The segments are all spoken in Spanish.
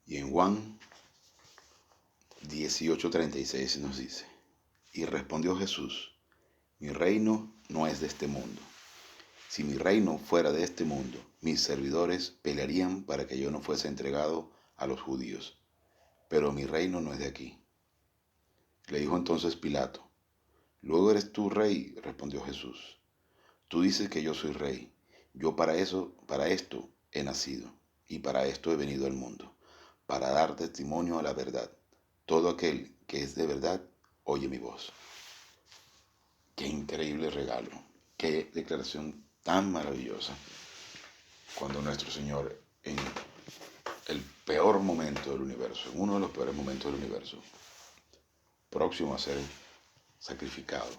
Y en Juan 18:36 nos dice, y respondió Jesús, mi reino no es de este mundo. Si mi reino fuera de este mundo, mis servidores pelearían para que yo no fuese entregado a los judíos. Pero mi reino no es de aquí. Le dijo entonces Pilato, ¿luego eres tú rey? Respondió Jesús. Tú dices que yo soy rey. Yo para esto he nacido y para esto he venido al mundo, para dar testimonio a la verdad. Todo aquel que es de verdad, oye mi voz. Qué increíble regalo, qué declaración tan maravillosa, cuando nuestro Señor, en el peor momento del universo, en uno de los peores momentos del universo, próximo a ser sacrificado,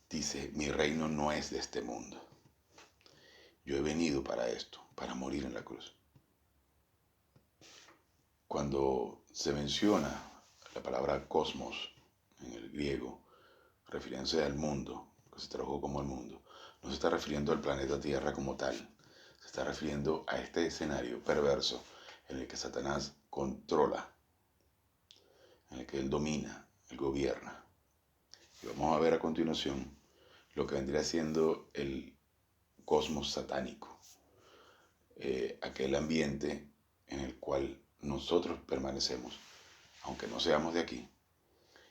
dice, mi reino no es de este mundo. Yo he venido para esto, para morir en la cruz. Cuando se menciona la palabra cosmos en el griego, refiriéndose al mundo, que se tradujo como el mundo, no se está refiriendo al planeta Tierra como tal, se está refiriendo a este escenario perverso en el que Satanás controla, en el que él domina, él gobierna. Y vamos a ver a continuación lo que vendría siendo el cosmos satánico, aquel ambiente en el cual nosotros permanecemos, aunque no seamos de aquí,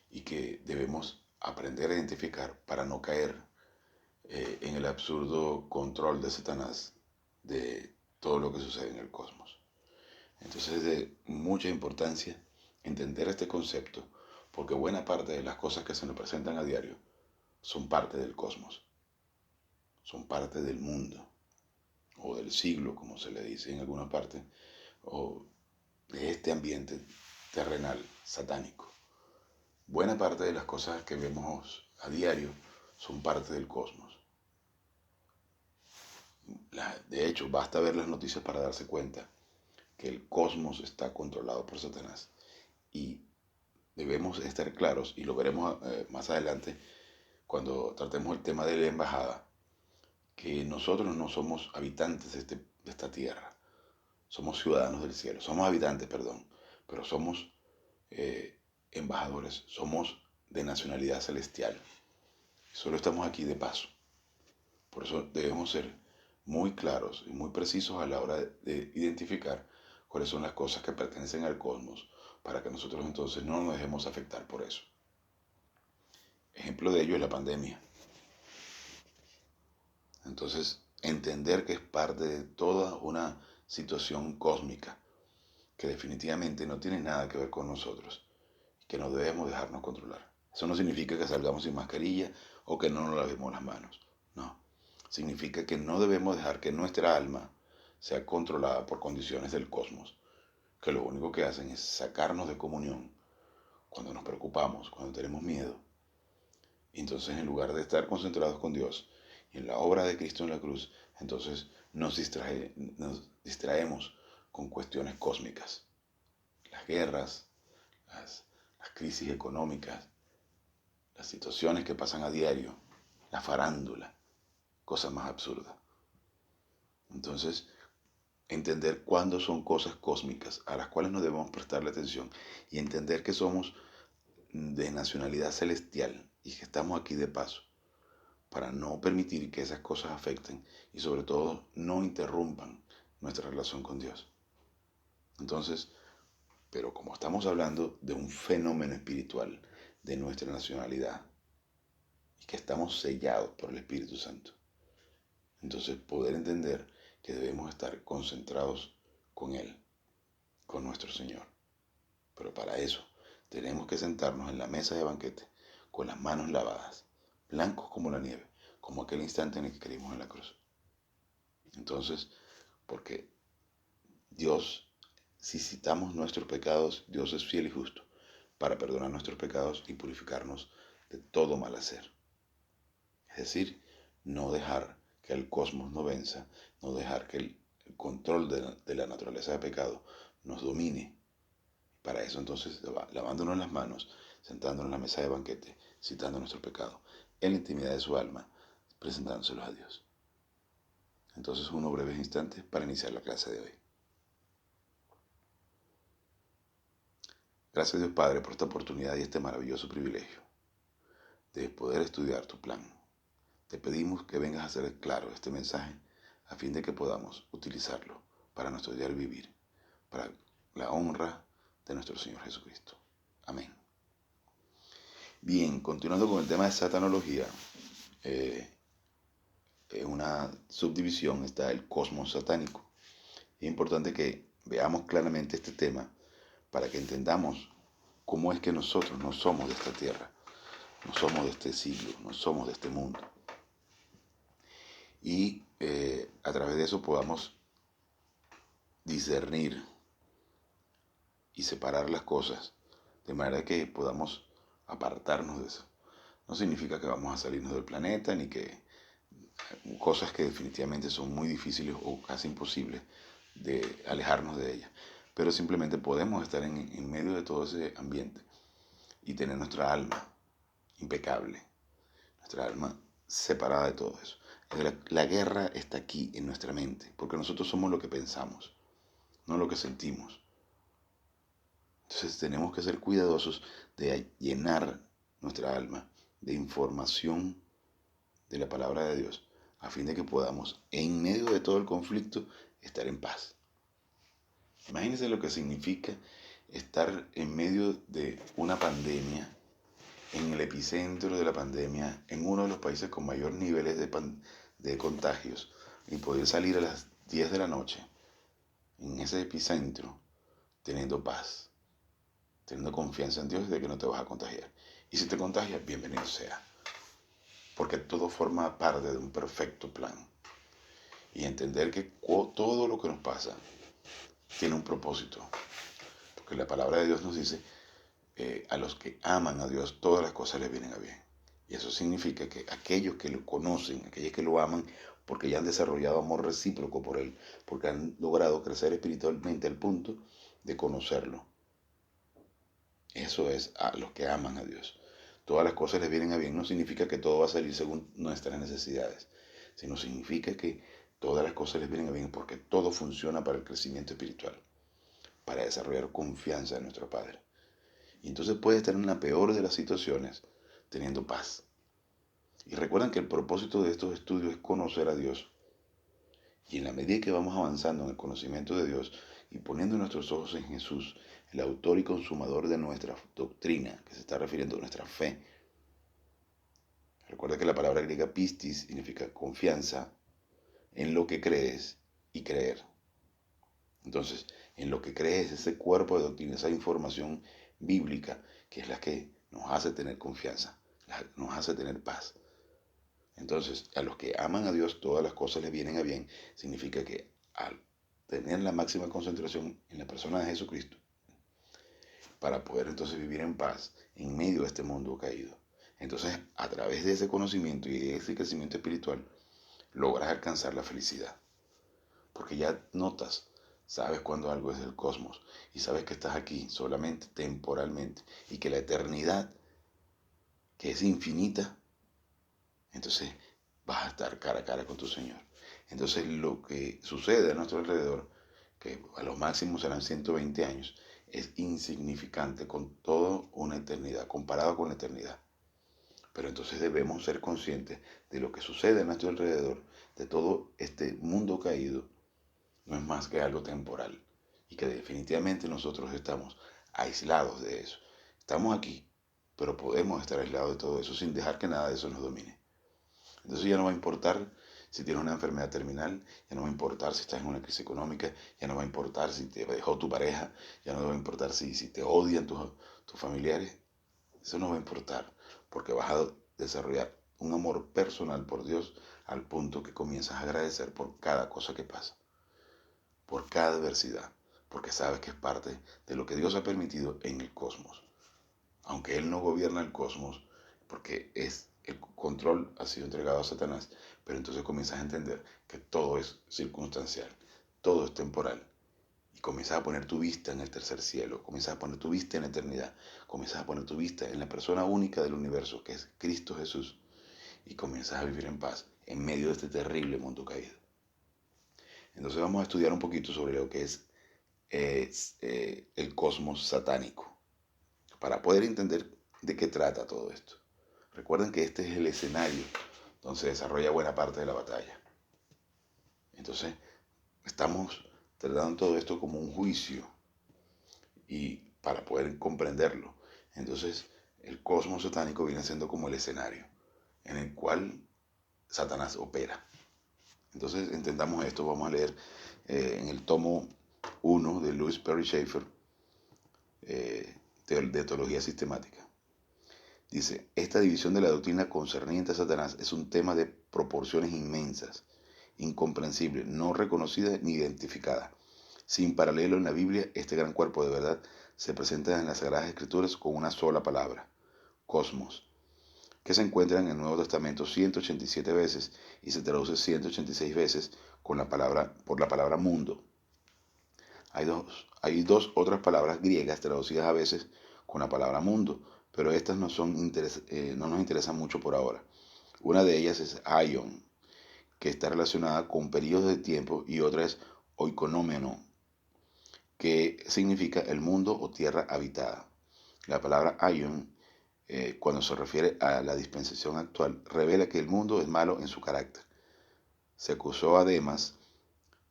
y que debemos aprender a identificar para no caer en el absurdo control de Satanás de todo lo que sucede en el cosmos. Entonces es de mucha importancia entender este concepto, porque buena parte de las cosas que se nos presentan a diario son parte del cosmos, son parte del mundo, o del siglo, como se le dice en alguna parte, o de este ambiente terrenal, satánico. Buena parte de las cosas que vemos a diario son parte del cosmos. De hecho, basta ver las noticias para darse cuenta que el cosmos está controlado por Satanás. Y debemos estar claros, y lo veremos más adelante cuando tratemos el tema de la embajada, que nosotros no somos habitantes de esta tierra, somos ciudadanos del cielo, somos habitantes, perdón, pero somos embajadores, somos de nacionalidad celestial. Solo estamos aquí de paso. Por eso debemos ser muy claros y muy precisos a la hora de identificar cuáles son las cosas que pertenecen al cosmos, para que nosotros entonces no nos dejemos afectar por eso. Ejemplo de ello es la pandemia. Entonces, entender que es parte de toda una situación cósmica que definitivamente no tiene nada que ver con nosotros y que no debemos dejarnos controlar. Eso no significa que salgamos sin mascarilla o que no nos lavemos las manos. No. Significa que no debemos dejar que nuestra alma sea controlada por condiciones del cosmos, que lo único que hacen es sacarnos de comunión cuando nos preocupamos, cuando tenemos miedo. Y entonces, en lugar de estar concentrados con Dios y en la obra de Cristo en la cruz, entonces nos distraemos con cuestiones cósmicas. Las guerras, las crisis económicas, las situaciones que pasan a diario, la farándula, cosas más absurdas. Entonces, entender cuándo son cosas cósmicas a las cuales no debemos prestarle atención y entender que somos de nacionalidad celestial y que estamos aquí de paso para no permitir que esas cosas afecten y sobre todo no interrumpan nuestra relación con Dios. Entonces, pero como estamos hablando de un fenómeno espiritual de nuestra nacionalidad y que estamos sellados por el Espíritu Santo, entonces poder entender que debemos estar concentrados con Él, con nuestro Señor. Pero para eso tenemos que sentarnos en la mesa de banquete con las manos lavadas, blancos como la nieve, como aquel instante en el que caímos en la cruz. Entonces, porque Dios, si citamos nuestros pecados, Dios es fiel y justo para perdonar nuestros pecados y purificarnos de todo mal hacer. Es decir, no dejar que el cosmos nos venza, no dejar que el control de la naturaleza de pecado nos domine. Para eso entonces, lavándonos las manos, sentándonos en la mesa de banquete, citando nuestro pecado, en la intimidad de su alma, presentándoselos a Dios. Entonces, unos breves instantes para iniciar la clase de hoy. Gracias Dios Padre por esta oportunidad y este maravilloso privilegio de poder estudiar tu plan. Te pedimos que vengas a hacer claro este mensaje a fin de que podamos utilizarlo para nuestro diario vivir, para la honra de nuestro Señor Jesucristo. Amén. Bien, continuando con el tema de satanología, en una subdivisión está el cosmos satánico. Es importante que veamos claramente este tema para que entendamos cómo es que nosotros no somos de esta tierra, no somos de este siglo, no somos de este mundo. Y a través de eso podamos discernir y separar las cosas de manera que podamos apartarnos de eso. No significa que vamos a salirnos del planeta ni que cosas que definitivamente son muy difíciles o casi imposibles de alejarnos de ellas. Pero simplemente podemos estar en medio de todo ese ambiente y tener nuestra alma impecable, nuestra alma separada de todo eso. La guerra está aquí en nuestra mente, porque nosotros somos lo que pensamos, no lo que sentimos. Entonces tenemos que ser cuidadosos de llenar nuestra alma de información de la palabra de Dios, a fin de que podamos, en medio de todo el conflicto, estar en paz. Imagínense lo que significa estar en medio de una pandemia, en el epicentro de la pandemia, en uno de los países con mayor niveles de contagios, y poder salir a las 10 de la noche, en ese epicentro, teniendo paz, teniendo confianza en Dios de que no te vas a contagiar. Y si te contagias, bienvenido sea, porque todo forma parte de un perfecto plan. Y entender que todo lo que nos pasa tiene un propósito, porque la palabra de Dios nos dice, a los que aman a Dios, todas las cosas les vienen a bien. Y eso significa que aquellos que lo conocen, aquellos que lo aman, porque ya han desarrollado amor recíproco por Él, porque han logrado crecer espiritualmente al punto de conocerlo. Eso es a los que aman a Dios. Todas las cosas les vienen a bien no significa que todo va a salir según nuestras necesidades, sino significa que todas las cosas les vienen a bien porque todo funciona para el crecimiento espiritual, para desarrollar confianza en nuestro Padre. Y entonces puede estar en la peor de las situaciones teniendo paz. Y recuerden que el propósito de estos estudios es conocer a Dios. Y en la medida que vamos avanzando en el conocimiento de Dios y poniendo nuestros ojos en Jesús, el autor y consumador de nuestra doctrina, que se está refiriendo a nuestra fe. Recuerda que la palabra griega pistis significa confianza en lo que crees y creer. Entonces, en lo que crees, ese cuerpo de doctrina, esa información bíblica, que es la que nos hace tener confianza, nos hace tener paz. Entonces, a los que aman a Dios, todas las cosas les vienen a bien, significa que al tener la máxima concentración en la persona de Jesucristo, para poder entonces vivir en paz en medio de este mundo caído. Entonces, a través de ese conocimiento y de ese crecimiento espiritual, logras alcanzar la felicidad. Porque ya notas, sabes cuando algo es del cosmos y sabes que estás aquí solamente temporalmente y que la eternidad, que es infinita, entonces vas a estar cara a cara con tu Señor. Entonces lo que sucede a nuestro alrededor, que a lo máximo serán 120 años, es insignificante con toda una eternidad, comparado con la eternidad. Pero entonces debemos ser conscientes de lo que sucede a nuestro alrededor, de todo este mundo caído, no es más que algo temporal y que definitivamente nosotros estamos aislados de eso. Estamos aquí, pero podemos estar aislados de todo eso sin dejar que nada de eso nos domine. Entonces ya no va a importar si tienes una enfermedad terminal, ya no va a importar si estás en una crisis económica, ya no va a importar si te dejó tu pareja, ya no va a importar si te odian tus familiares. Eso no va a importar, porque vas a desarrollar un amor personal por Dios al punto que comienzas a agradecer por cada cosa que pasa, por cada adversidad, porque sabes que es parte de lo que Dios ha permitido en el cosmos. Aunque Él no gobierna el cosmos, porque el control ha sido entregado a Satanás, pero entonces comienzas a entender que todo es circunstancial, todo es temporal. Y comienzas a poner tu vista en el tercer cielo, comienzas a poner tu vista en la eternidad, comienzas a poner tu vista en la persona única del universo, que es Cristo Jesús, y comienzas a vivir en paz en medio de este terrible mundo caído. Entonces vamos a estudiar un poquito sobre lo que es el cosmos satánico. para poder entender de qué trata todo esto. Recuerden que este es el escenario donde se desarrolla buena parte de la batalla. Entonces, estamos tratando todo esto como un juicio y para poder comprenderlo. Entonces, el cosmos satánico viene siendo como el escenario en el cual Satanás opera. Entonces, entendamos esto. Vamos a leer en el tomo 1 de Louis Perry Schaeffer, de Teología Sistemática. Dice, esta división de la doctrina concerniente a Satanás es un tema de proporciones inmensas, incomprensible, no reconocida ni identificada. Sin paralelo en la Biblia, este gran cuerpo de verdad se presenta en las Sagradas Escrituras con una sola palabra, cosmos, que se encuentra en el Nuevo Testamento 187 veces y se traduce 186 veces por la palabra mundo. Hay dos otras palabras griegas traducidas a veces con la palabra mundo, pero estas no nos interesan mucho por ahora. Una de ellas es aion, que está relacionada con periodos de tiempo, y otra es oikonomeno, que significa el mundo o tierra habitada. La palabra aion, cuando se refiere a la dispensación actual, revela que el mundo es malo en su carácter. Se acusó a Demas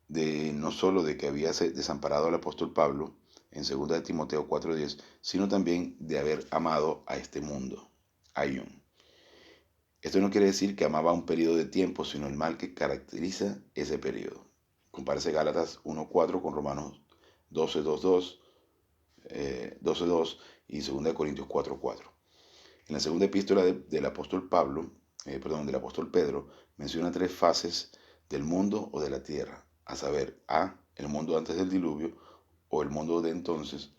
de no solo de que había desamparado al apóstol Pablo en 2 de Timoteo 4:10, sino también de haber amado a este mundo, aion. Esto no quiere decir que amaba un periodo de tiempo, sino el mal que caracteriza ese periodo. Compárese Gálatas 1:4 con Romanos 12:2 y 2 Corintios 4:4. En la segunda epístola del apóstol del apóstol Pedro, menciona 3 fases del mundo o de la tierra, a saber, A, el mundo antes del diluvio o el mundo de entonces,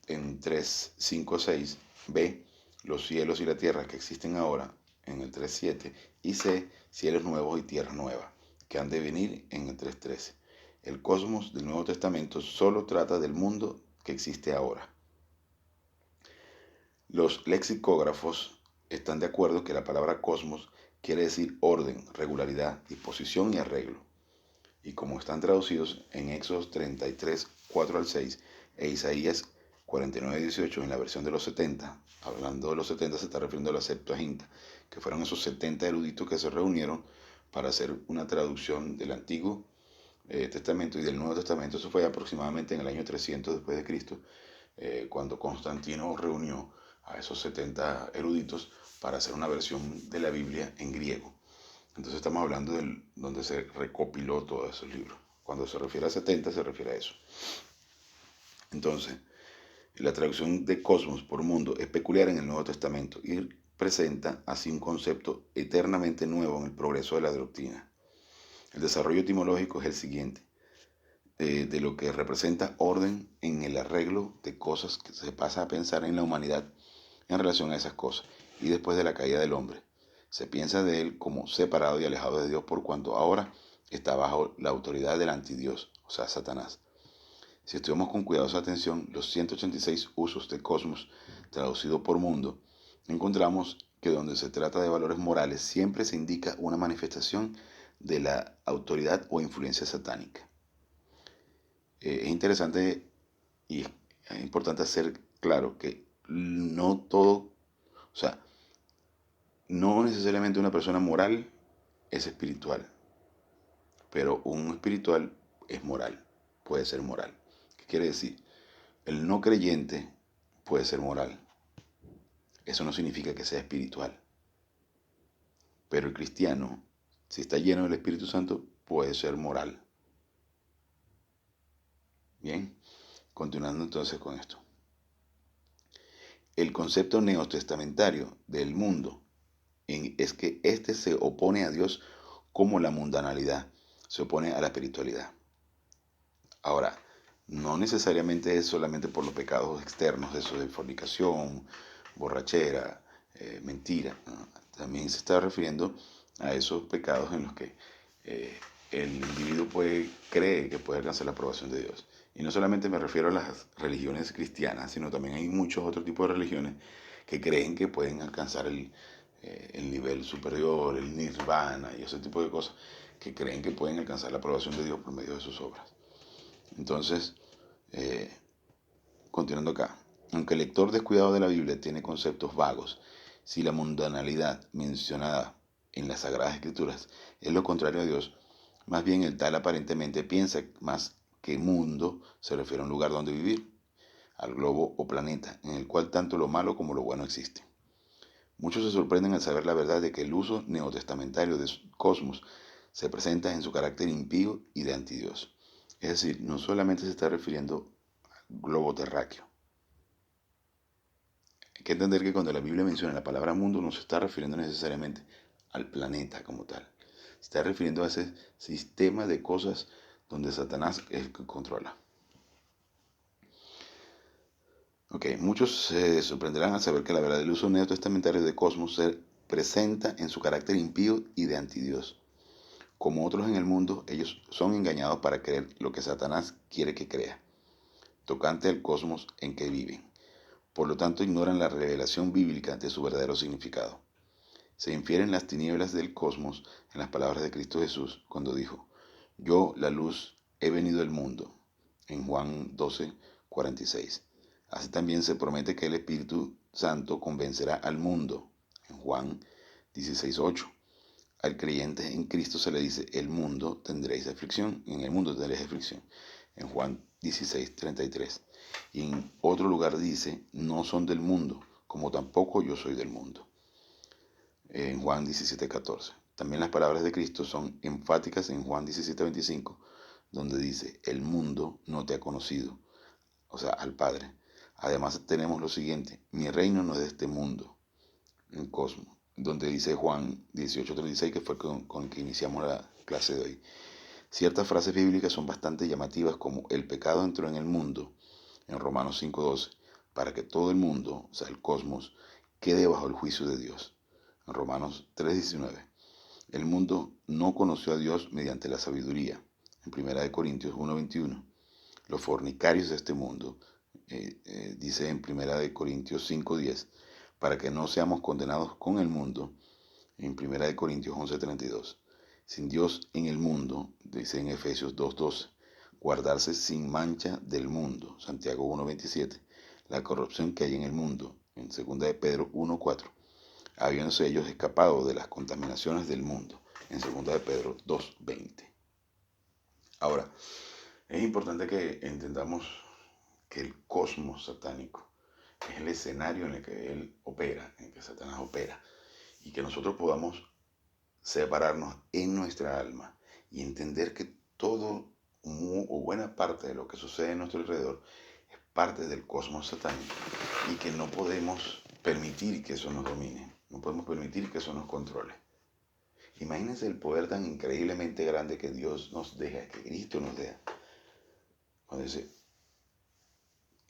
en 3:5-6, B, los cielos y la tierra que existen ahora, en el 3:7, y C, cielos nuevos y tierra nueva, que han de venir en el 3:13. El cosmos del Nuevo Testamento solo trata del mundo que existe ahora. Los lexicógrafos están de acuerdo que la palabra cosmos quiere decir orden, regularidad, disposición y arreglo. Y como están traducidos en Éxodo 33, 4-6 e Isaías 49:18 en la versión de los 70, hablando de los 70 se está refiriendo a la Septuaginta, que fueron esos 70 eruditos que se reunieron para hacer una traducción del Antiguo Testamento y del Nuevo Testamento. Eso fue aproximadamente en el año 300 después de Cristo, cuando Constantino reunió a esos 70 eruditos para hacer una versión de la Biblia en griego. Entonces estamos hablando de donde se recopiló todos esos libros. Cuando se refiere a 70 se refiere a eso. Entonces, la traducción de cosmos por mundo es peculiar en el Nuevo Testamento y presenta así un concepto eternamente nuevo en el progreso de la doctrina. El desarrollo etimológico es el siguiente, de lo que representa orden en el arreglo de cosas que se pasa a pensar en la humanidad en relación a esas cosas, y después de la caída del hombre. Se piensa de él como separado y alejado de Dios por cuanto ahora está bajo la autoridad del antidios, o sea, Satanás. Si estudiamos con cuidadosa atención los 186 usos de cosmos traducido por mundo, encontramos que donde se trata de valores morales siempre se indica una manifestación de la autoridad o influencia satánica. Es interesante y es importante hacer claro que no todo, o sea, no necesariamente una persona moral es espiritual, pero un espiritual es moral, puede ser moral. ¿Qué quiere decir? El no creyente puede ser moral. Eso no significa que sea espiritual. Pero el cristiano, si está lleno del Espíritu Santo, puede ser moral. Bien, continuando entonces con esto. El concepto neotestamentario del mundo es que éste se opone a Dios como la mundanalidad se opone a la espiritualidad. Ahora, no necesariamente es solamente por los pecados externos, eso de fornicación, borrachera, mentira, ¿no? También se está refiriendo a esos pecados en los que el individuo cree que puede alcanzar la aprobación de Dios. Y no solamente me refiero a las religiones cristianas, sino también hay muchos otros tipos de religiones que creen que pueden alcanzar el nivel superior, el nirvana y ese tipo de cosas, que creen que pueden alcanzar la aprobación de Dios por medio de sus obras. Entonces, continuando acá. Aunque el lector descuidado de la Biblia tiene conceptos vagos, si la mundanalidad mencionada en las Sagradas Escrituras es lo contrario a Dios, más bien el tal aparentemente piensa más que mundo se refiere a un lugar donde vivir, al globo o planeta, en el cual tanto lo malo como lo bueno existe. Muchos se sorprenden al saber la verdad de que el uso neotestamentario de cosmos se presenta en su carácter impío y de antidios. Es decir, no solamente se está refiriendo al globo terráqueo. Hay que entender que cuando la Biblia menciona la palabra mundo no se está refiriendo necesariamente al planeta como tal. Se está refiriendo a ese sistema de cosas donde Satanás es el que controla. Muchos se sorprenderán al saber que la verdad del uso neotestamentario de cosmos se presenta en su carácter impío y de antidios. Como otros en el mundo, ellos son engañados para creer lo que Satanás quiere que crea, tocante al cosmos en que viven. Por lo tanto, ignoran la revelación bíblica de su verdadero significado. Se infieren las tinieblas del cosmos en las palabras de Cristo Jesús cuando dijo: Yo, la luz, he venido al mundo, en Juan 12:46. Así también se promete que el Espíritu Santo convencerá al mundo, en Juan 16:8. Al creyente en Cristo se le dice: el mundo tendréis aflicción, en el mundo tendréis aflicción, en Juan 16:33. Y en otro lugar dice: no son del mundo, como tampoco yo soy del mundo, en Juan 17:14. También las palabras de Cristo son enfáticas en Juan 17:25, donde dice: el mundo no te ha conocido, o sea, al Padre. Además tenemos lo siguiente: mi reino no es de este mundo, en Cosmo, donde dice Juan 18:36, que fue con el que iniciamos la clase de hoy. Ciertas frases bíblicas son bastante llamativas, como el pecado entró en el mundo, en Romanos 5:12, para que todo el mundo, o sea, el cosmos, quede bajo el juicio de Dios, en Romanos 3:19. El mundo no conoció a Dios mediante la sabiduría, en 1 Corintios 1:21. Los fornicarios de este mundo, dice en 1 Corintios 5:10, para que no seamos condenados con el mundo, en 1 Corintios 11:32. Sin Dios en el mundo, dice en Efesios 2:12, guardarse sin mancha del mundo, Santiago 1:27, la corrupción que hay en el mundo, en 2 Pedro 1:4, habiéndose ellos escapado de las contaminaciones del mundo, en 2 Pedro 2:20. Ahora, es importante que entendamos que el cosmos satánico es el escenario en el que él opera, en el que Satanás opera, y que nosotros podamos separarnos en nuestra alma y entender que todo o buena parte de lo que sucede en nuestro alrededor es parte del cosmos satánico, y que no podemos permitir que eso nos domine, no podemos permitir que eso nos controle. Imagínense el poder tan increíblemente grande que Dios nos deja, que Cristo nos deja.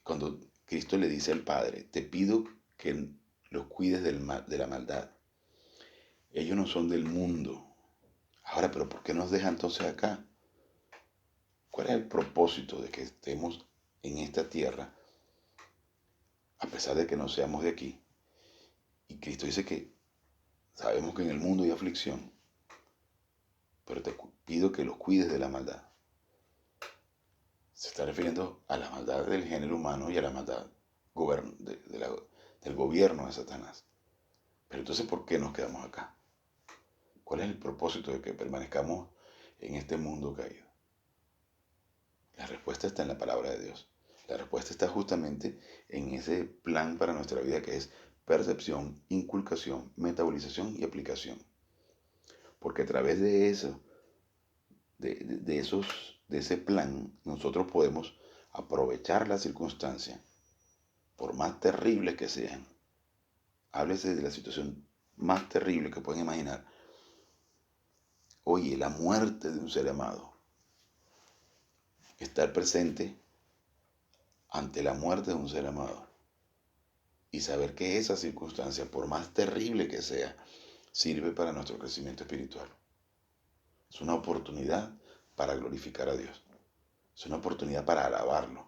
Cuando Cristo le dice al Padre: te pido que los cuides de la maldad. Ellos no son del mundo. Ahora, pero ¿por qué nos deja entonces acá? ¿Cuál es el propósito de que estemos en esta tierra, a pesar de que no seamos de aquí? Y Cristo dice que sabemos que en el mundo hay aflicción, pero te pido que los cuides de la maldad. Se está refiriendo a la maldad del género humano y a la maldad del gobierno de Satanás. Pero entonces, ¿por qué nos quedamos acá? ¿Cuál es el propósito de que permanezcamos en este mundo caído? La respuesta está en la palabra de Dios. La respuesta está justamente en ese plan para nuestra vida, que es percepción, inculcación, metabolización y aplicación. Porque a través de eso, de ese plan, nosotros podemos aprovechar las circunstancias, por más terribles que sean. Háblese de la situación más terrible que pueden imaginar. Oye, la muerte de un ser amado. Estar presente ante la muerte de un ser amado y saber que esa circunstancia, por más terrible que sea, sirve para nuestro crecimiento espiritual. Es una oportunidad para glorificar a Dios. Es una oportunidad para alabarlo.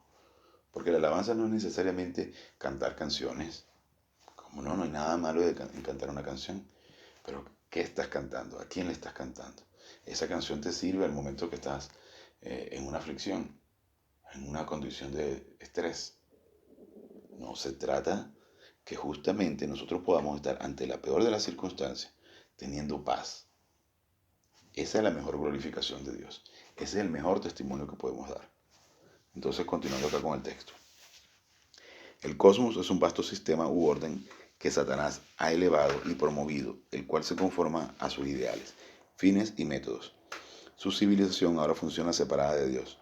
Porque la alabanza no es necesariamente cantar canciones. Como no hay nada malo en cantar una canción. Pero ¿qué estás cantando? ¿A quién le estás cantando? Esa canción te sirve al momento que estás en una aflicción, en una condición de estrés. No, se trata que justamente nosotros podamos estar ante la peor de las circunstancias teniendo paz. Esa es la mejor glorificación de Dios. Ese es el mejor testimonio que podemos dar. Entonces, continuando acá con el texto. El cosmos es un vasto sistema u orden que Satanás ha elevado y promovido, el cual se conforma a sus ideales, fines y métodos. Su civilización ahora funciona separada de Dios.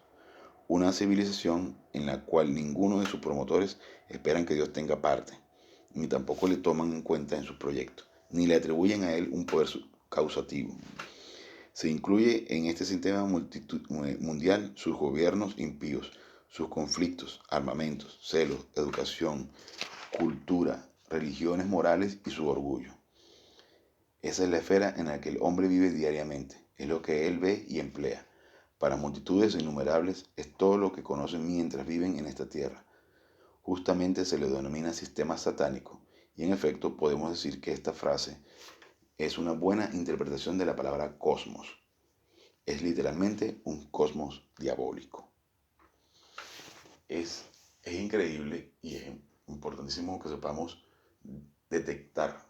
Una civilización en la cual ninguno de sus promotores esperan que Dios tenga parte, ni tampoco le toman en cuenta en sus proyectos, ni le atribuyen a él un poder causativo. Se incluye en este sistema mundial sus gobiernos impíos, sus conflictos, armamentos, celos, educación, cultura, religiones morales y su orgullo. Esa es la esfera en la que el hombre vive diariamente, es lo que él ve y emplea. Para multitudes innumerables es todo lo que conocen mientras viven en esta tierra. Justamente se le denomina sistema satánico, y en efecto podemos decir que esta frase es una buena interpretación de la palabra cosmos. Es literalmente un cosmos diabólico. Es, es increíble y es importantísimo que sepamos detectar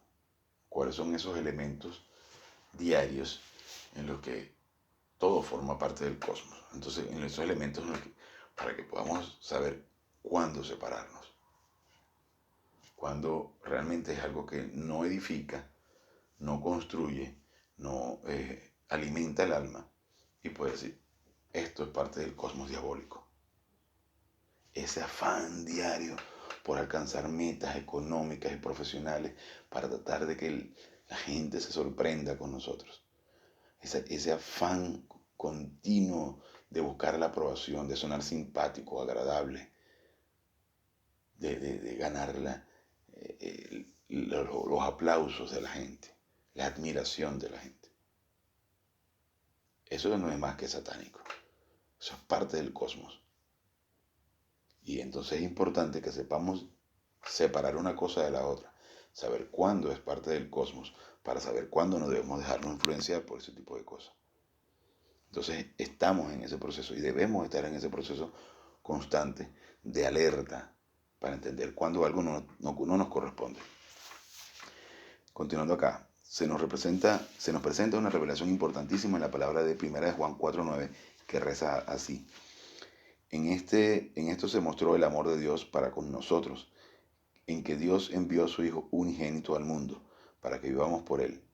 cuáles son esos elementos diarios en los que todo forma parte del cosmos. Entonces, en esos elementos para que podamos saber cuándo separarnos, cuando realmente es algo que no edifica, no construye, no alimenta el alma, y puede decir, esto es parte del cosmos diabólico. Ese afán diario por alcanzar metas económicas y profesionales para tratar de que la gente se sorprenda con nosotros. Ese afán continuo de buscar la aprobación, de sonar simpático, agradable, de ganar los aplausos de la gente, la admiración de la gente. Eso no es más que satánico. Eso es parte del cosmos. Y entonces es importante que sepamos separar una cosa de la otra, saber cuándo es parte del cosmos, para saber cuándo no debemos dejarnos influenciar por ese tipo de cosas. Entonces estamos en ese proceso y debemos estar en ese proceso constante de alerta para entender cuándo algo no nos corresponde. Continuando acá, se nos presenta una revelación importantísima en la palabra de 1 de Juan 4:9 que reza así. En esto se mostró el amor de Dios para con nosotros, en que Dios envió a su Hijo unigénito al mundo para que vivamos por él.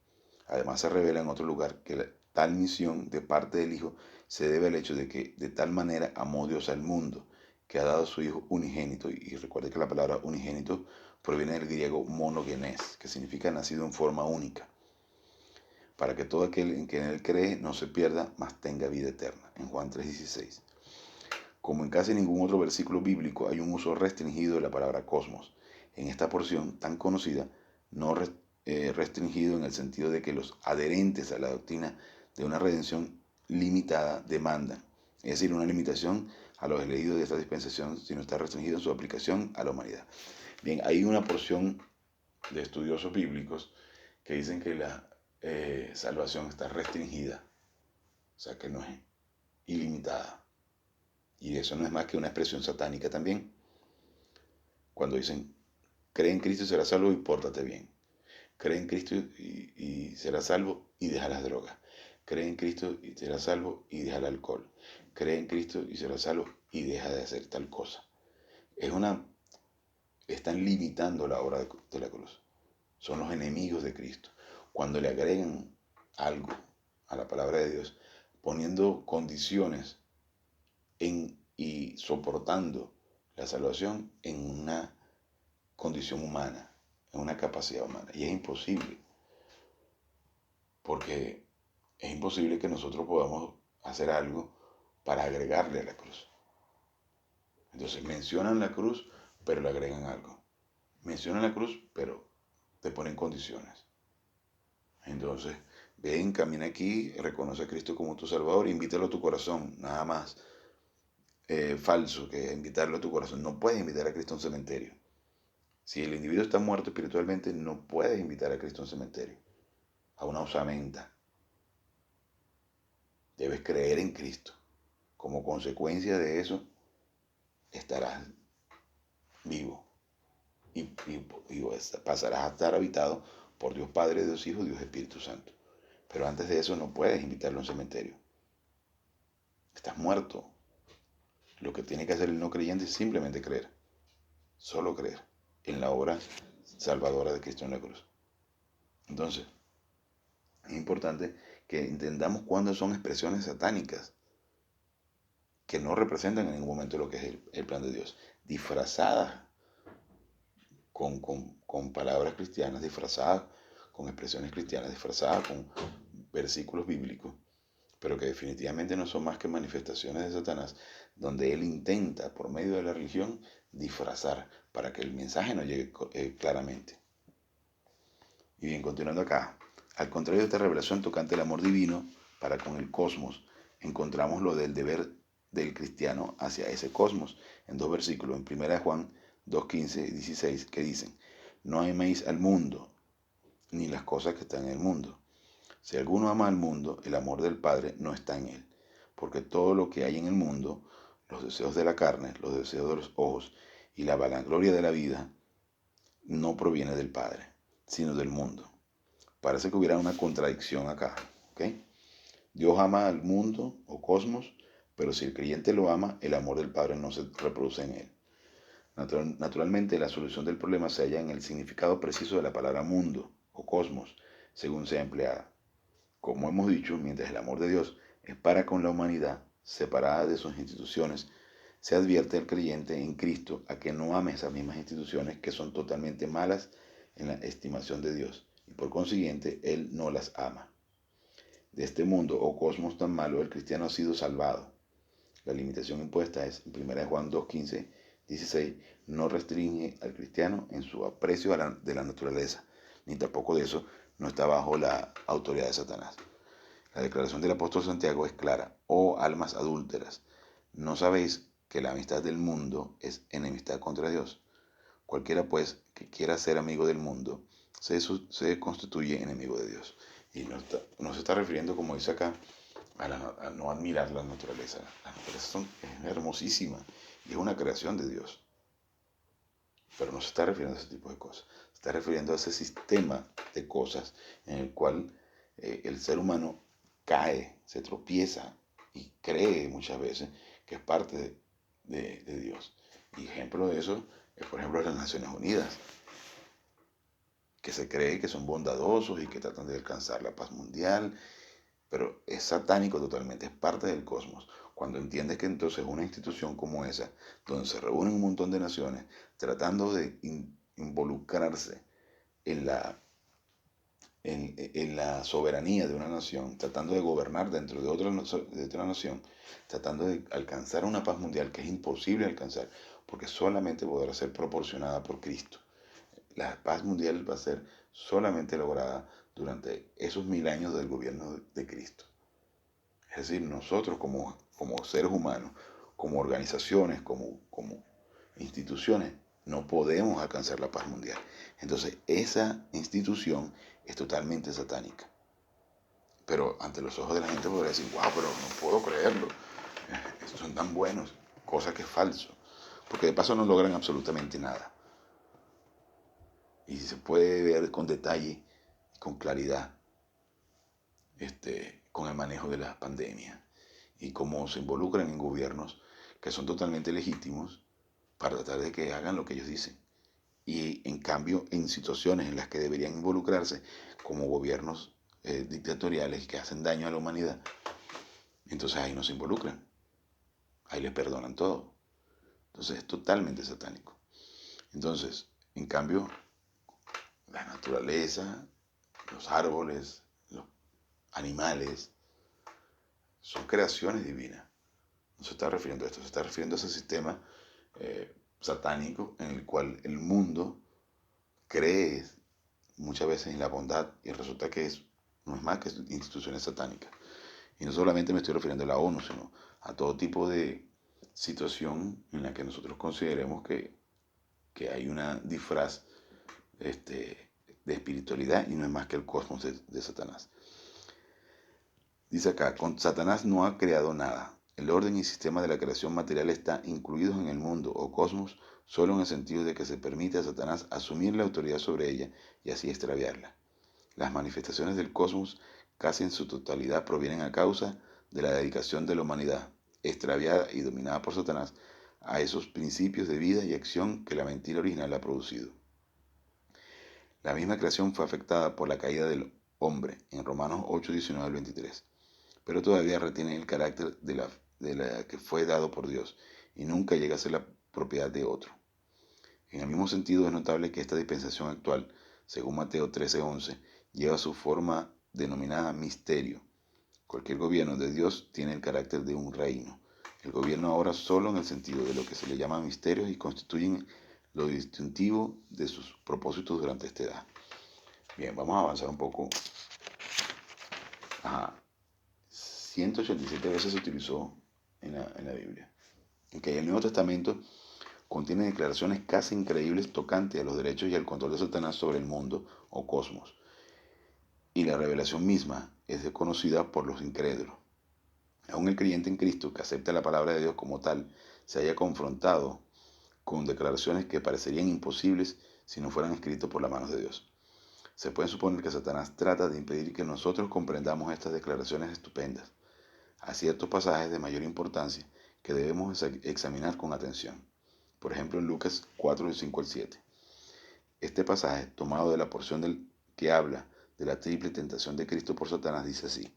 Además se revela en otro lugar que tal misión de parte del Hijo se debe al hecho de que de tal manera amó Dios al mundo, que ha dado a su Hijo unigénito. Y recuerde que la palabra unigénito proviene del griego monogenes, que significa nacido en forma única, para que todo aquel en que en él cree no se pierda, mas tenga vida eterna. En Juan 3:16. Como en casi ningún otro versículo bíblico, hay un uso restringido de la palabra cosmos. En esta porción tan conocida, no restringido en el sentido de que los adherentes a la doctrina de una redención limitada demandan, es decir, una limitación a los elegidos de esta dispensación, sino está restringido en su aplicación a la humanidad. Bien, hay una porción de estudiosos bíblicos que dicen que la salvación está restringida, o sea que no es ilimitada. Y eso no es más que una expresión satánica también. Cuando dicen, cree en Cristo y serás salvo y pórtate bien. Cree en Cristo y serás salvo y deja las drogas. Cree en Cristo y serás salvo y deja el alcohol. Cree en Cristo y serás salvo y deja de hacer tal cosa. Están limitando la obra de la cruz. Son los enemigos de Cristo. Cuando le agregan algo a la palabra de Dios, poniendo condiciones y soportando la salvación en una condición humana, en una capacidad humana. Y es imposible, porque es imposible que nosotros podamos hacer algo para agregarle a la cruz. Entonces mencionan la cruz, pero le agregan algo. Mencionan la cruz, pero te ponen condiciones. Entonces, ven, camina aquí, reconoce a Cristo como tu Salvador, invítalo a tu corazón, nada más falso que invitarlo a tu corazón. No puedes invitar a Cristo a un cementerio. Si el individuo está muerto espiritualmente, no puedes invitar a Cristo a un cementerio, a una osamenta. Debes creer en Cristo. Como consecuencia de eso, estarás vivo. pasarás a estar habitado por Dios Padre, Dios Hijo, Dios Espíritu Santo. Pero antes de eso no puedes invitarlo a un cementerio. Estás muerto. Lo que tiene que hacer el no creyente es simplemente creer. Solo creer en la obra salvadora de Cristo en la cruz. Entonces, es importante que entendamos cuándo son expresiones satánicas que no representan en ningún momento lo que es el plan de Dios, disfrazadas con palabras cristianas, disfrazadas con expresiones cristianas, disfrazadas con versículos bíblicos, pero que definitivamente no son más que manifestaciones de Satanás, donde él intenta, por medio de la religión, disfrazar para que el mensaje no llegue claramente. Y bien, continuando acá, al contrario de esta revelación tocante el amor divino para con el cosmos, encontramos lo del deber del cristiano hacia ese cosmos, en dos versículos, en 1 Juan 2:15 y 16, que dicen: no améis al mundo, ni las cosas que están en el mundo. Si alguno ama al mundo, el amor del Padre no está en él, porque todo lo que hay en el mundo, los deseos de la carne, los deseos de los ojos y la vanagloria de la vida, no proviene del Padre, sino del mundo. Parece que hubiera una contradicción acá, ¿ok? Dios ama al mundo o cosmos, pero si el creyente lo ama, el amor del Padre no se reproduce en él. Naturalmente, la solución del problema se halla en el significado preciso de la palabra mundo o cosmos, según sea empleada. Como hemos dicho, mientras el amor de Dios es para con la humanidad, separada de sus instituciones, se advierte al creyente en Cristo a que no ame esas mismas instituciones que son totalmente malas en la estimación de Dios, y por consiguiente Él no las ama. De este mundo o cosmos tan malo, el cristiano ha sido salvado. La limitación impuesta es, en 1 Juan 2:15, 16, no restringe al cristiano en su aprecio de la naturaleza, ni tampoco de eso no está bajo la autoridad de Satanás. La declaración del apóstol Santiago es clara: oh almas adúlteras, ¿no sabéis que la amistad del mundo es enemistad contra Dios? Cualquiera pues que quiera ser amigo del mundo se constituye enemigo de Dios. Y no se está refiriendo, como dice acá, a no admirar la naturaleza. La naturaleza es hermosísima y es una creación de Dios. Pero no se está refiriendo a ese tipo de cosas. Se está refiriendo a ese sistema de cosas en el cual el ser humano cae, se tropieza y cree muchas veces que es parte de Dios. Y ejemplo de eso es, por ejemplo, las Naciones Unidas, que se cree que son bondadosos y que tratan de alcanzar la paz mundial, pero es satánico totalmente, es parte del cosmos. Cuando entiendes que entonces una institución como esa, donde se reúnen un montón de naciones tratando de involucrarse en la soberanía de una nación, tratando de gobernar dentro de otra nación, tratando de alcanzar una paz mundial que es imposible alcanzar, porque solamente podrá ser proporcionada por Cristo. La paz mundial va a ser solamente lograda durante esos 1000 años del gobierno de Cristo. Es decir, nosotros como seres humanos, como organizaciones, como instituciones, no podemos alcanzar la paz mundial. Entonces, esa institución es totalmente satánica. Pero ante los ojos de la gente podría decir: wow, pero no puedo creerlo. Estos son tan buenos, cosa que es falso. Porque de paso no logran absolutamente nada. Y se puede ver con detalle, con claridad, con el manejo de la pandemia y cómo se involucran en gobiernos que son totalmente legítimos para tratar de que hagan lo que ellos dicen. Y en cambio, en situaciones en las que deberían involucrarse, como gobiernos dictatoriales que hacen daño a la humanidad, entonces ahí no se involucran, ahí les perdonan todo. Entonces es totalmente satánico. Entonces, en cambio, la naturaleza, los árboles, los animales, son creaciones divinas. No se está refiriendo a esto, se está refiriendo a ese sistema satánico en el cual el mundo cree muchas veces en la bondad y resulta que no es más que instituciones satánicas. Y no solamente me estoy refiriendo a la ONU, sino a todo tipo de situación en la que nosotros consideremos que hay una disfraz de espiritualidad y no es más que el cosmos de Satanás. Dice acá: con Satanás no ha creado nada. El orden y sistema de la creación material está incluidos en el mundo o cosmos solo en el sentido de que se permite a Satanás asumir la autoridad sobre ella y así extraviarla. Las manifestaciones del cosmos casi en su totalidad provienen a causa de la dedicación de la humanidad, extraviada y dominada por Satanás, a esos principios de vida y acción que la mentira original ha producido. La misma creación fue afectada por la caída del hombre en Romanos 8, 19 al 23, pero todavía retiene el carácter de la que fue dado por Dios y nunca llega a ser la propiedad de otro. En el mismo sentido es notable que esta dispensación actual, según Mateo 13:11, lleva su forma denominada misterio. Cualquier gobierno de Dios tiene el carácter de un reino. El gobierno ahora solo en el sentido de lo que se le llama misterios y constituyen lo distintivo de sus propósitos durante esta edad. Bien, vamos a avanzar un poco. 187 veces se utilizó en la Biblia. Okay, el Nuevo Testamento contiene declaraciones casi increíbles tocantes a los derechos y al control de Satanás sobre el mundo o cosmos. Y la revelación misma es desconocida por los incrédulos. Aún el creyente en Cristo, que acepta la palabra de Dios como tal, se haya confrontado con declaraciones que parecerían imposibles si no fueran escritas por las manos de Dios. Se puede suponer que Satanás trata de impedir que nosotros comprendamos estas declaraciones estupendas. Hay ciertos pasajes de mayor importancia que debemos examinar con atención. Por ejemplo, en Lucas 4, 5 al 7. Este pasaje, tomado de la porción que habla de la triple tentación de Cristo por Satanás, dice así: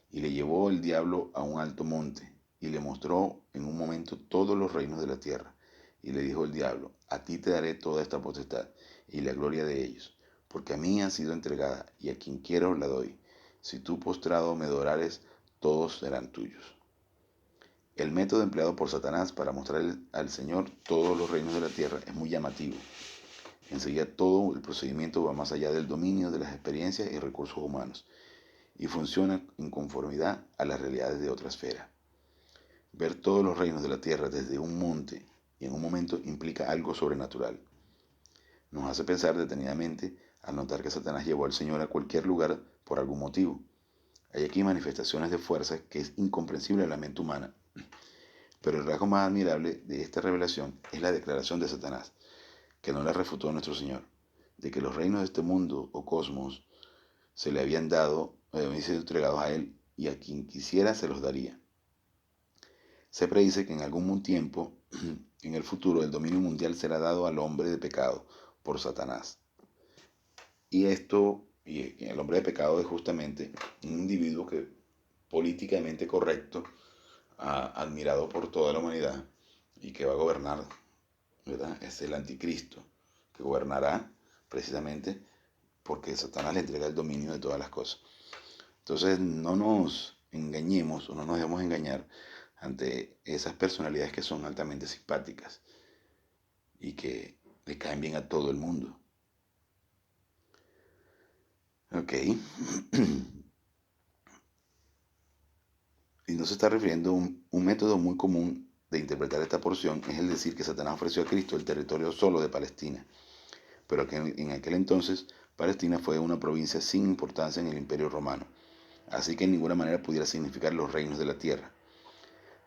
y le llevó el diablo a un alto monte, y le mostró en un momento todos los reinos de la tierra. Y le dijo el diablo: a ti te daré toda esta potestad, y la gloria de ellos, porque a mí ha sido entregada, y a quien quiero la doy. Si tú postrado me adorares, todos serán tuyos. El método empleado por Satanás para mostrar al Señor todos los reinos de la tierra es muy llamativo. Enseguida todo el procedimiento va más allá del dominio de las experiencias y recursos humanos, y funciona en conformidad a las realidades de otra esfera. Ver todos los reinos de la tierra desde un monte y en un momento implica algo sobrenatural. Nos hace pensar detenidamente al notar que Satanás llevó al Señor a cualquier lugar por algún motivo. Hay aquí manifestaciones de fuerza que es incomprensible a la mente humana. Pero el rasgo más admirable de esta revelación es la declaración de Satanás, que no la refutó nuestro Señor, de que los reinos de este mundo o cosmos se le habían sido entregados a él, y a quien quisiera se los daría. Se predice que en algún tiempo, en el futuro, el dominio mundial será dado al hombre de pecado por Satanás. Y el hombre de pecado es justamente un individuo que políticamente correcto, admirado por toda la humanidad y que va a gobernar, ¿verdad? Es el anticristo, que gobernará precisamente porque Satanás le entrega el dominio de todas las cosas. Entonces no nos engañemos o no nos dejemos engañar ante esas personalidades que son altamente simpáticas y que le caen bien a todo el mundo. Ok. Y no se está refiriendo a un método muy común de interpretar esta porción, es el decir que Satanás ofreció a Cristo el territorio solo de Palestina, pero que en aquel entonces Palestina fue una provincia sin importancia en el Imperio Romano, así que en ninguna manera pudiera significar los reinos de la tierra.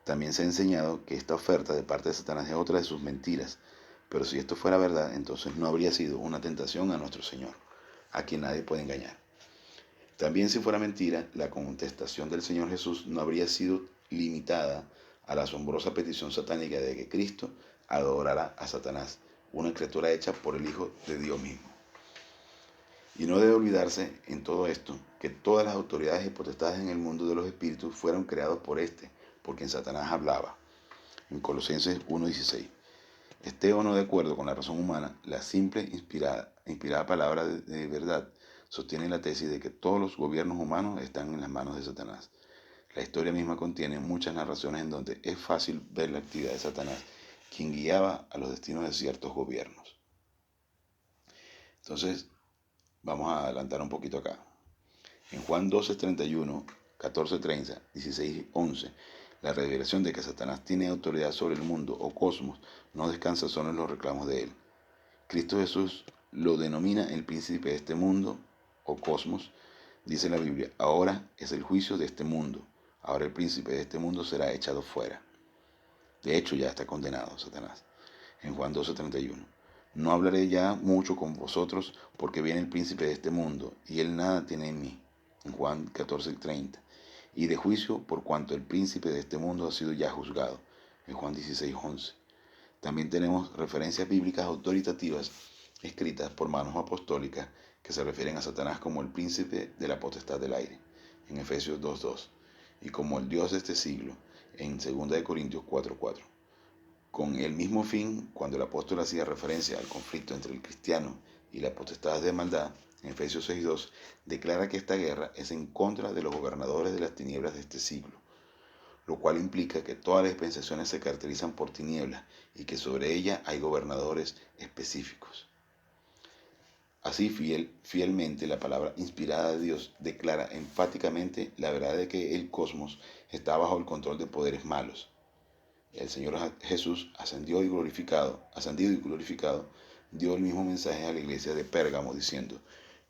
También se ha enseñado que esta oferta de parte de Satanás es otra de sus mentiras, pero si esto fuera verdad, entonces no habría sido una tentación a nuestro Señor, a quien nadie puede engañar. También si fuera mentira, la contestación del Señor Jesús no habría sido limitada a la asombrosa petición satánica de que Cristo adorara a Satanás, una criatura hecha por el Hijo de Dios mismo. Y no debe olvidarse en todo esto que todas las autoridades y potestades en el mundo de los espíritus fueron creados por este, por quien Satanás hablaba. En Colosenses 1:16. Esté o no de acuerdo con la razón humana, la simple inspirada palabra de verdad sostiene la tesis de que todos los gobiernos humanos están en las manos de Satanás. La historia misma contiene muchas narraciones en donde es fácil ver la actividad de Satanás, quien guiaba a los destinos de ciertos gobiernos. Entonces, vamos a adelantar un poquito acá. En Juan 12:31, 14:30, 16:11, la revelación de que Satanás tiene autoridad sobre el mundo o cosmos no descansa solo en los reclamos de él. Cristo Jesús lo denomina el príncipe de este mundo o cosmos. Dice la Biblia: ahora es el juicio de este mundo. Ahora el príncipe de este mundo será echado fuera. De hecho, ya está condenado Satanás. En Juan 12:31. No hablaré ya mucho con vosotros porque viene el príncipe de este mundo y él nada tiene en mí. En Juan 14:30. Y de juicio por cuanto el príncipe de este mundo ha sido ya juzgado. En Juan 16:11. También tenemos referencias bíblicas autoritativas escritas por manos apostólicas que se refieren a Satanás como el príncipe de la potestad del aire, en Efesios 2:2, y como el Dios de este siglo, en 2 Corintios 4:4. Con el mismo fin, cuando el apóstol hacía referencia al conflicto entre el cristiano y la potestad de maldad, en Efesios 6:2, declara que esta guerra es en contra de los gobernadores de las tinieblas de este siglo, lo cual implica que todas las dispensaciones se caracterizan por tinieblas y que sobre ella hay gobernadores específicos. Así, fielmente, la palabra inspirada de Dios declara enfáticamente la verdad de que el cosmos está bajo el control de poderes malos. El Señor Jesús, ascendido y glorificado, dio el mismo mensaje a la iglesia de Pérgamo diciendo: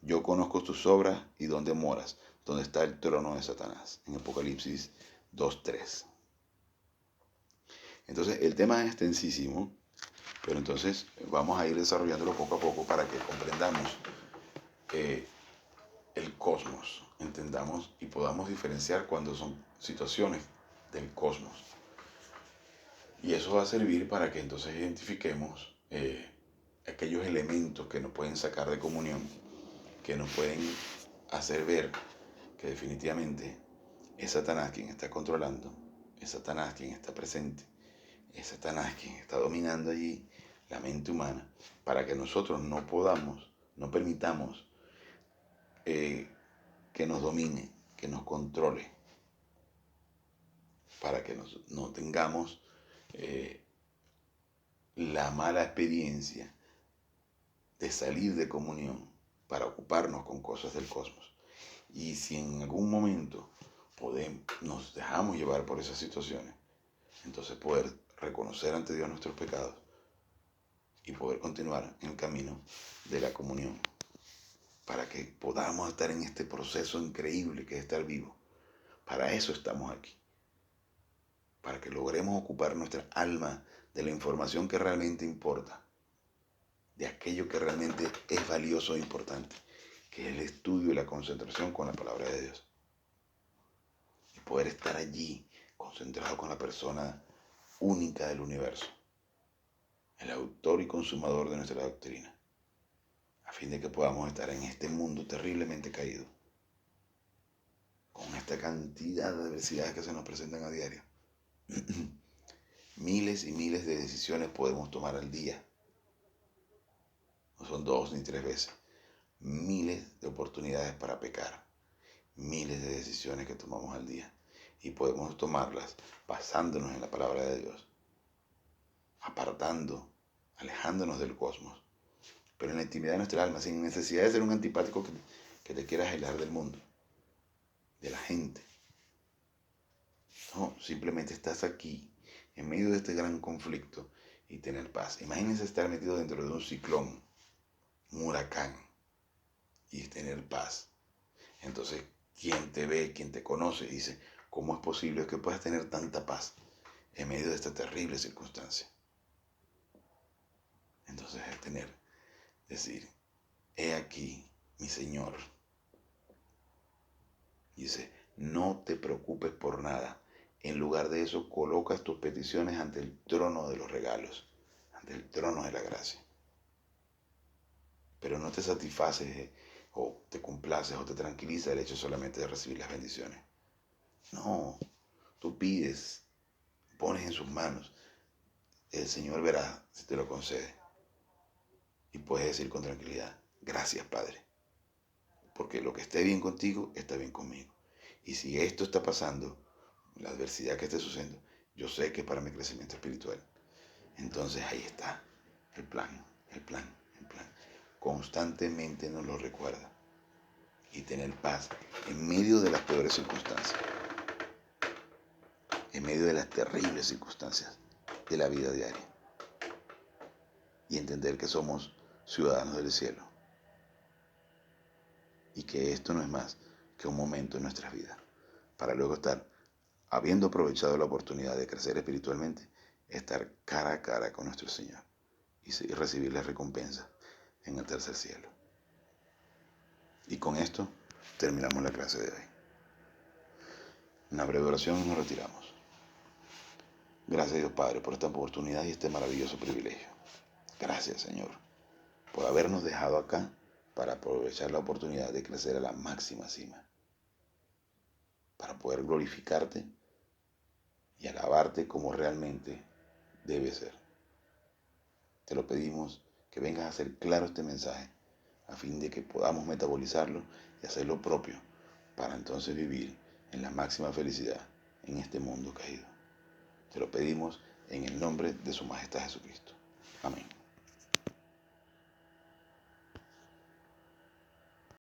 yo conozco tus obras y dónde moras, donde está el trono de Satanás, en Apocalipsis 2:3. Entonces, el tema es extensísimo, pero entonces vamos a ir desarrollándolo poco a poco para que comprendamos el cosmos, entendamos y podamos diferenciar cuando son situaciones del cosmos. Y eso va a servir para que entonces identifiquemos aquellos elementos que nos pueden sacar de comunión, que nos pueden hacer ver que definitivamente es Satanás quien está controlando, es Satanás quien está presente, es Satanás quien está dominando allí la mente humana, para que nosotros no permitamos que nos domine, que nos controle, para que no tengamos la mala experiencia de salir de comunión para ocuparnos con cosas del cosmos. Y si en algún momento nos dejamos llevar por esas situaciones, entonces poder reconocer ante Dios nuestros pecados y poder continuar en el camino de la comunión, para que podamos estar en este proceso increíble que es estar vivo. Para eso estamos aquí, para que logremos ocupar nuestra alma de la información que realmente importa, de aquello que realmente es valioso e importante, que es el estudio y la concentración con la palabra de Dios. Y poder estar allí, concentrado con la persona única del universo, el autor y consumador de nuestra doctrina, a fin de que podamos estar en este mundo terriblemente caído, con esta cantidad de adversidades que se nos presentan a diario. Miles y miles de decisiones podemos tomar al día. No son 2 ni 3 veces. Miles de oportunidades para pecar. Miles de decisiones que tomamos al día. Y podemos tomarlas basándonos en la palabra de Dios. Alejándonos del cosmos. Pero en la intimidad de nuestra alma, sin necesidad de ser un antipático que te quieras aislar del mundo, de la gente. No, simplemente estás aquí, en medio de este gran conflicto, y tener paz. Imagínense estar metido dentro de un ciclón, un huracán, y tener paz. Entonces, quien te ve, quien te conoce, dice: ¿cómo es posible que puedas tener tanta paz en medio de esta terrible circunstancia? Entonces es decir, he aquí mi Señor. Dice: no te preocupes por nada. En lugar de eso, colocas tus peticiones ante el trono de los regalos, ante el trono de la gracia. Pero no te satisfaces o te complaces o te tranquiliza el hecho solamente de recibir las bendiciones. No, tú pides, pones en sus manos. El Señor verá si te lo concede. Y puedes decir con tranquilidad: gracias, Padre, porque lo que esté bien contigo está bien conmigo. Y si esto está pasando, la adversidad que esté sucediendo, yo sé que es para mi crecimiento espiritual. Entonces ahí está el plan. Constantemente nos lo recuerda. Y tener paz en medio de las peores circunstancias, en medio de las terribles circunstancias de la vida diaria. Y entender que somos ciudadanos del cielo. Y que esto no es más que un momento en nuestras vidas, para luego estar habiendo aprovechado la oportunidad de crecer espiritualmente, estar cara a cara con nuestro Señor y recibir la recompensa en el tercer cielo. Y con esto terminamos la clase de hoy. Una breve oración y nos retiramos. Gracias, Dios Padre, por esta oportunidad y este maravilloso privilegio. Gracias, Señor, por habernos dejado acá para aprovechar la oportunidad de crecer a la máxima cima, para poder glorificarte y alabarte como realmente debe ser. Te lo pedimos que vengas a hacer claro este mensaje, a fin de que podamos metabolizarlo y hacer lo propio, para entonces vivir en la máxima felicidad en este mundo caído. Te lo pedimos en el nombre de su Majestad Jesucristo. Amén.